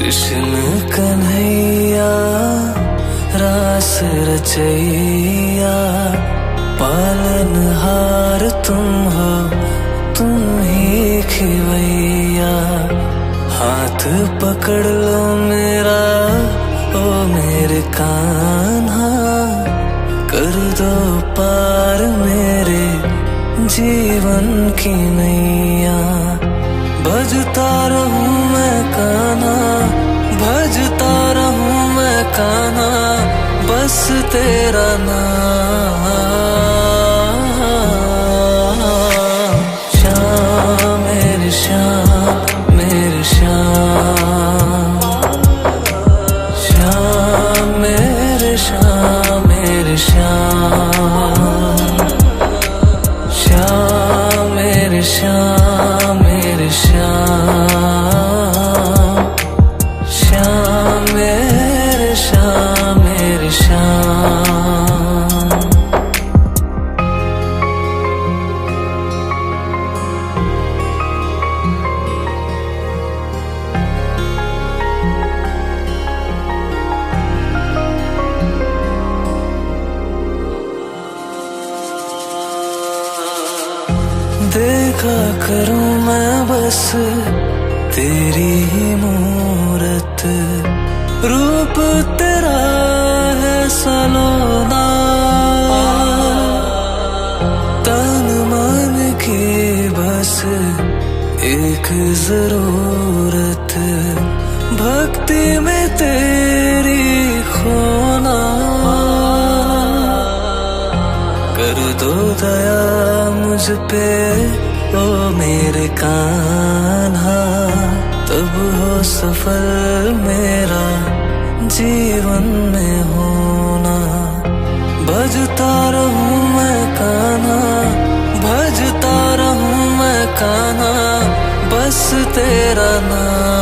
कृष्ण कन्हैया रास रचैया, पालनहार तुम हो, तुम ही खिवैया। हाथ पकड़ लो मेरा, ओ मेरे कान्हा, कर दो पार मेरे जीवन की नैया। भजता रहूं मैं कान्हा, भजता रहूं मैं कान्हा, बस तेरा नाम। श्याम मेरे श्याम मेरे श्याम, श्याम मेरे श्याम मेरे श्याम, श्याम मेरे श्याम मेरे श्याम, श्याम मेरे श्याम मेरे श्याम। देखा करूं मैं बस तेरी ही मूरत, रूप तेरा है सलोना। तन मन की बस एक जरूरत, भक्ति में तेरी खोना। कर दो दया मुझ पे ओ मेरे कान्हा, तब हो सफल मेरा जीवन में होना। भजता रहूं मैं कान्हा, भजता रहूं मैं कान्हा, बस तेरा नाम।